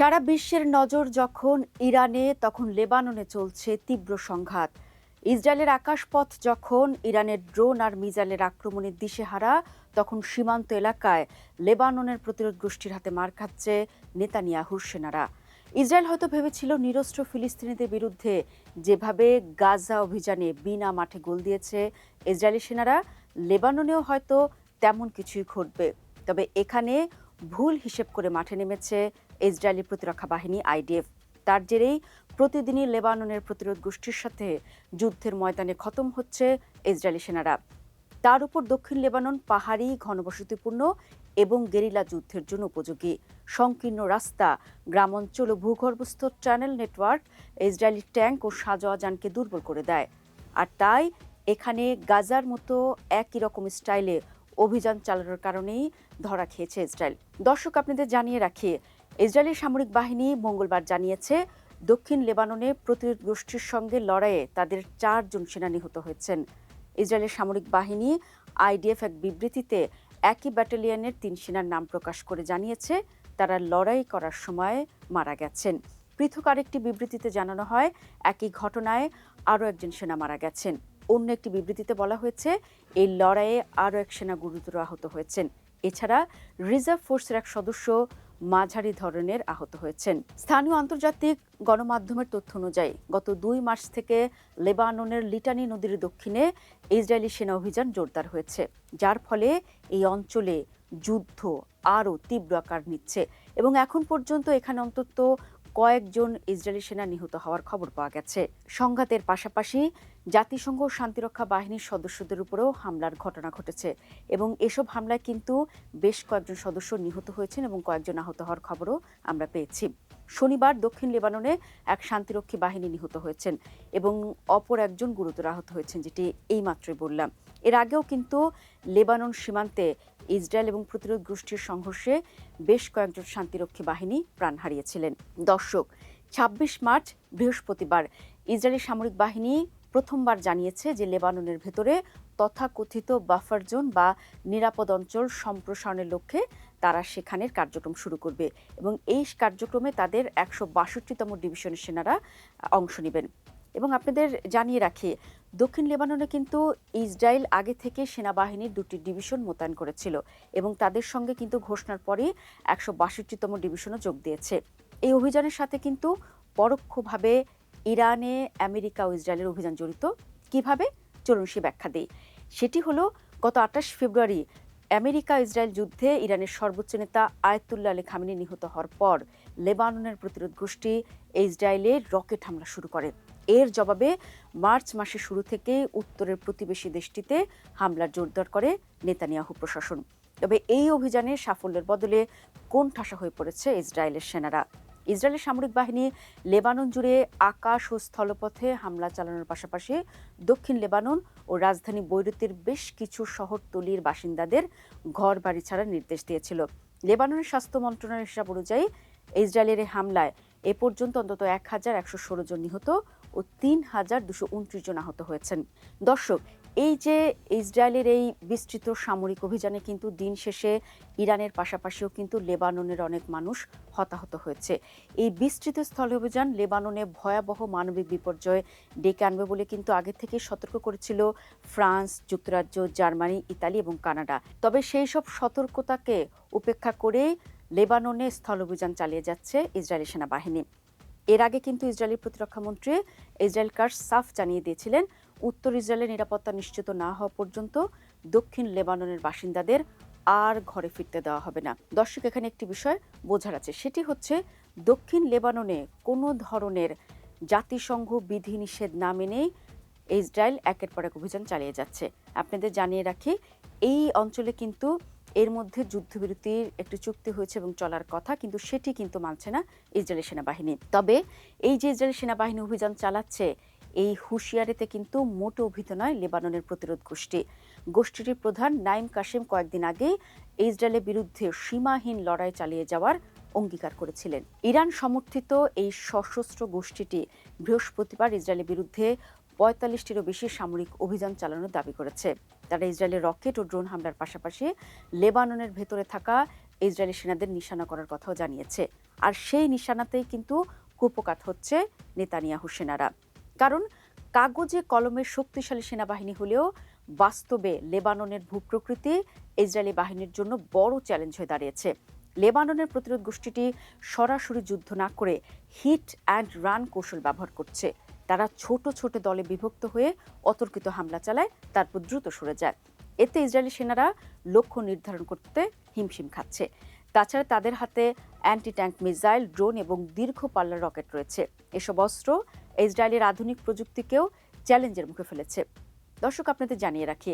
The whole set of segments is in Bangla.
সারা বিশ্বের নজর যখন ইরানে, তখন লেবাননে চলছে তীব্র সংঘাত। ইসরায়েলের আকাশপথ যখন ইরানের ড্রোন আর মিসাইলের আক্রমণের দিশেহারা, তখন সীমান্ত এলাকায় লেবাননের প্রতিরোধ গোষ্ঠীর হাতে মার খাচ্ছে নেতানিয়াহুর সেনারা। ইসরায়েল হয়তো ভেবেছিল নিরস্ত্র ফিলিস্তিনিদের বিরুদ্ধে যেভাবে গাজা অভিযানে বিনা মাঠে গোল দিয়েছে ইসরায়েলি সেনারা, লেবাননেও হয়তো তেমন কিছুই ঘটবে। তবে এখানে ভুল হিসেব করে মাঠে নেমেছে ইসরায়েলি প্রতিরক্ষা বাহিনী আইডিএফ। তার জেরেই প্রতিদিনই লেবাননের প্রতিরোধ গোষ্ঠীর সাথে যুদ্ধের ময়দানে খতম হচ্ছে ইসরায়েলি সেনারা। তার উপর দক্ষিণ লেবানন পাহাড়ি, ঘনবসতিপূর্ণ এবং গেরিলা যুদ্ধের জন্য উপযোগী। সংকীর্ণ রাস্তা, গ্রামাঞ্চল ও ভূগর্ভস্থ টানেল নেটওয়ার্ক ইসরায়েলি ট্যাঙ্ক ও সাজোয়া যানকে দুর্বল করে দেয়। আর তাই এখানে গাজার মতো একই রকম স্টাইলে অভিযান চালানোর কারণেই ধরা খেয়েছে ইসরায়েল। দর্শক, আপনাদের জানিয়ে রাখি, ইসরায়েলি সামরিক বাহিনী মঙ্গলবার জানিয়েছে দক্ষিণ লেবাননে প্রতিরোধ গোষ্ঠীর সঙ্গে লড়াইয়ে তাদের 4 জন সেনা নিহত হয়েছেন। ইসরায়েলের সামরিক বাহিনী আইডিএফ এক বিবৃতিতে একই ব্যাটালিয়নের 3 সেনার নাম প্রকাশ করে জানিয়েছে তারা লড়াই করার সময় মারা গেছেন। পৃথক আরেকটি বিবৃতিতে জানানো হয় একই ঘটনায় আরও একজন সেনা মারা গেছেন। অন্য একটি বিবৃতিতে বলা হয়েছে এই লড়াইয়ে আরও এক সেনা গুরুতর আহত হয়েছেন। এছাড়া রিজার্ভ ফোর্সের এক সদস্য মাঝারি ধরনের আহত হয়েছেন। স্থানীয় আন্তর্জাতিক গণমাধ্যমের তথ্য অনুযায়ী গত 2 মার্চ থেকে লেবাননের লিটানি নদীর দক্ষিণে ইসরায়েলি সেনা অভিযান জোরদার হয়েছে, যার ফলে এই অঞ্চলে যুদ্ধ আরও তীব্র আকার নিচ্ছে এবং এখন পর্যন্ত এখানে অন্তত কয়েকজন ইসরায়েলি সেনা নিহত হওয়ার খবর পাওয়া গেছে। সংঘাতের পাশাপাশি জাতিসংঘ শান্তিরক্ষা বাহিনীর সদস্যদের উপরেও হামলার ঘটনা ঘটেছে এবং এসব হামলায় কিন্তু বেশ কয়েকজন সদস্য নিহত হয়েছেন এবং কয়েকজন আহত হওয়ার খবরও আমরা পেয়েছি। শনিবার দক্ষিণ লেবাননে এক শান্তিরক্ষী বাহিনী নিহত হয়েছেন এবং অপর একজন গুরুতর আহত হয়েছেন, যেটি এইমাত্রই বললাম। এর আগেও কিন্তু লেবানন সীমান্তে ইসরায়েল এবং প্রতিরোধ গোষ্ঠীর সংঘর্ষে বেশ কয়েকজন শান্তিরক্ষী বাহিনী প্রাণ হারিয়েছিলেন। দর্শক, 26 মার্চ বৃহস্পতিবার ইসরায়েলি সামরিক বাহিনী প্রথমবার জানিয়েছে যে লেবাননের ভেতরে তথাকথিত বাফার জোন বা নিরাপদ অঞ্চল সম্প্রসারণের লক্ষ্যে তারা সেখানের কার্যক্রম শুরু করবে এবং এই কার্যক্রমে তাদের 162তম ডিভিশনের সেনারা অংশ নেবেন। এবং আপনাদের জানিয়ে রাখি, দক্ষিণ লেবাননে কিন্তু ইসরায়েল আগে থেকে সেনাবাহিনীর 2টি ডিভিশন মোতায়েন করেছিল এবং তাদের সঙ্গে কিন্তু ঘোষণার পরই 162তম ডিভিশনও যোগ দিয়েছে। এই অভিযানের সাথে কিন্তু পরোক্ষভাবে ইরানে আমেরিকা ও ইসরায়েলের অভিযান জড়িত। কিভাবে? চলুন সে ব্যাখ্যা দিই। সেটি হলো, গত 28 ফেব্রুয়ারি আমেরিকা ইসরায়েল যুদ্ধে ইরানের সর্বোচ্চ নেতা আয়াতুল্লাহ আলী খামেনি নিহত হওয়ার পর লেবাননের প্রতিরোধ গোষ্ঠী ইসরায়েলে রকেট হামলা শুরু করে। এর জবাবে মার্চ মাসের শুরু থেকে উত্তরের প্রতিবেশী দেশটিতে হামলা জোরদার করে নেতানিয়াহু প্রশাসন। তবে এই অভিযানের সাফল্যের বদলে কোণঠাসা হয়ে পড়েছে ইসরায়েলের সেনারা। ইসরায়েলের সামরিক বাহিনী লেবানন জুড়ে আকাশ ও স্থলপথে হামলা চালানোর পাশাপাশি দক্ষিণ লেবানন ও রাজধানী বৈরুতের বেশ কিছু শহরতলির বাসিন্দাদের ঘর বাড়ি ছাড়ার নির্দেশ দিয়েছিল। লেবাননের স্বাস্থ্য মন্ত্রণালয়ের হিসাব অনুযায়ী ইসরায়েলের এই হামলায় এ পর্যন্ত অন্তত 1116 জন নিহত ও 3229 জন আহত হয়েছেন। দর্শক, এই যে ইসরায়েলের এই বিস্তৃত সামরিক অভিযানে কিন্তু দিন শেষে ইরানের পাশাপাশিও কিন্তু লেবাননের অনেক মানুষ হতাহত হয়েছে। এই বিস্তৃত স্থল অভিযান লেবাননে ভয়াবহ মানবিক বিপর্যয় ডেকে আনবে বলে কিন্তু আগে থেকে সতর্ক করেছিল ফ্রান্স, যুক্তরাজ্য, জার্মানি, ইতালি এবং কানাডা। তবে সেই সব সতর্কতাকে উপেক্ষা করে লেবাননে স্থল অভিযান চালিয়ে যাচ্ছে ইসরায়েলি সেনাবাহিনী। এর আগে কিন্তু ইসরায়েলি প্রতিরক্ষা মন্ত্রী ইসরায়েল কাটজ সাফ জানিয়ে দিয়েছিলেন উত্তর ইসরায়েলের নিরাপত্তা নিশ্চিত না হওয়া পর্যন্ত দক্ষিণ লেবাননের বাসিন্দাদের আর ঘরে ফিরতে দেওয়া হবে না। দর্শক, এখানে একটি বিষয় বোঝার আছে, সেটি হচ্ছে দক্ষিণ লেবাননে কোনো ধরনের জাতিসংঘ বিধিনিষেধ না মেনেই ইসরায়েল একের পর এক অভিযান চালিয়ে যাচ্ছে। আপনাদের জানিয়ে রাখি, এই অঞ্চলে কিন্তু এর মধ্যে যুদ্ধবিরতির একটি চুক্তি হয়েছে এবং চলার কথা, কিন্তু সেটি কিন্তু মানছে না ইসরায়েলি সেনাবাহিনী। তবে এই যে ইসরায়েলি সেনাবাহিনী অভিযান চালাচ্ছে, এই হুঁশিয়ারিতে কিন্তু মোটেও ভীত নয় লেবাননের প্রতিরোধ গোষ্ঠীটির প্রধান নাইম কাশেম কয়েকদিন আগেই ইসরায়েলের বিরুদ্ধে সীমাহীন লড়াই চালিয়ে যাওয়ার অঙ্গীকার করেছিলেন। ইরান সমর্থিত এই সশস্ত্র গোষ্ঠীটি বৃহস্পতিবার ইসরায়েলের বিরুদ্ধে 45টিরও বেশি সামরিক অভিযান চালানোর দাবি করেছে। তারা ইসরায়েলের রকেট ও ড্রোন হামলার পাশাপাশি লেবাননের ভেতরে থাকা ইসরায়েলি সেনাদের নিশানা করার কথাও জানিয়েছে। আর সেই নিশানাতেই কিন্তু কুপকাত হচ্ছে নেতানিয়াহু সেনারা। কারণ কাগজে কলমের শক্তিশালী সেনাবাহিনী হলেও বাস্তবে লেবাননের ভূপ্রকৃতি ইসরায়েলি বাহিনীর জন্য বড় চ্যালেঞ্জ হয়ে দাঁড়িয়েছে। লেবাননের প্রতিরোধ গোষ্ঠীটি সরাসরি যুদ্ধ না করে হিট অ্যান্ড রান কৌশল ব্যবহার করছে। তারা ছোট ছোট দলে বিভক্ত হয়ে অতর্কিত হামলা চালায়, তারপর দ্রুত সরে যায়। এতে ইসরায়েলি সেনারা লক্ষ্য নির্ধারণ করতে হিমশিম খাচ্ছে। তাছাড়া তাদের হাতে অ্যান্টি ট্যাঙ্ক মিসাইল, ড্রোন এবং দীর্ঘ পাল্লার রকেট রয়েছে। এসব অস্ত্র ইসরায়েলের আধুনিক প্রযুক্তিকেও চ্যালেঞ্জের মুখে ফেলেছে। দর্শক, আপনাদের জানিয়ে রাখি,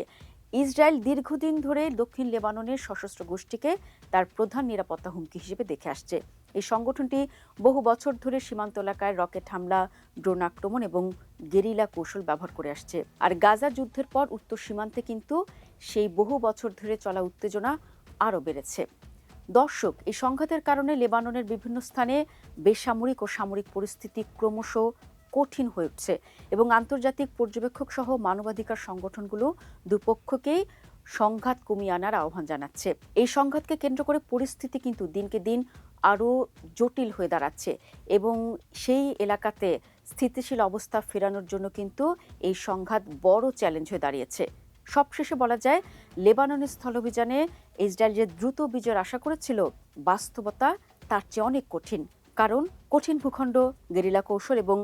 ইসরায়েল দীর্ঘদিন ধরে দক্ষিণ লেবাননের সশস্ত্র গোষ্ঠীকে তার প্রধান নিরাপত্তা হুমকি হিসেবে দেখে আসছে। এই সংগঠনটি বহু বছর ধরে সীমান্ত এলাকায় রকেট হামলা, ড্রোন আক্রমণ এবং গেরিলা কৌশল ব্যবহার করে আসছে। আর গাজা যুদ্ধের পর উত্তর সীমান্তে কিন্তু সেই বহু বছর ধরে চলা উত্তেজনা আরও বেড়েছে। দর্শক, এই সংঘাতের কারণে লেবাননের বিভিন্ন স্থানে বেসামরিক ও সামরিক পরিস্থিতি ক্রমশ কঠিন হয়ে উঠছে এবং আন্তর্জাতিক পর্যবেক্ষক সহ মানবাধিকার সংগঠনগুলো দুপক্ষকেই সংঘাত কমিয়ে আনার আহ্বান জানাচ্ছে। এই সংঘাতকে কেন্দ্র করে পরিস্থিতি কিন্তু দিনকে দিন আরও জটিল হয়ে দাঁড়াচ্ছে এবং সেই এলাকাতে স্থিতিশীল অবস্থা ফেরানোর জন্য কিন্তু এই সংঘাত বড় চ্যালেঞ্জ হয়ে দাঁড়িয়েছে। সবশেষে বলা যায়, লেবাননের স্থলাভিযানে ইসরায়েল যে দ্রুত বিজয়ের আশা করেছিল, বাস্তবতা তার চেয়ে অনেক কঠিন। কারণ কঠিন ভূখণ্ড, গেরিলা কৌশল এবং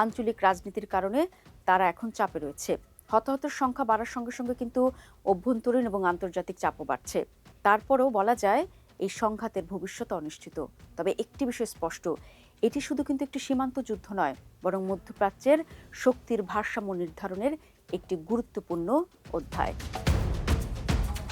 আঞ্চলিক রাজনীতির কারণে তারা এখন চাপে রয়েছে। হতাহতের সংখ্যা বাড়ার সঙ্গে সঙ্গে কিন্তু অভ্যন্তরীণ এবং আন্তর্জাতিক চাপও বাড়ছে। তারপরেও বলা যায়, এই সংঘাতের ভবিষ্যৎ অনিশ্চিত। তবে একটি বিষয় স্পষ্ট, এটি শুধু কিন্তু একটি সীমান্ত যুদ্ধ নয়, বরং মধ্যপ্রাচ্যের শক্তির ভারসাম্য নির্ধারণের একটি গুরুত্বপূর্ণ অধ্যায়।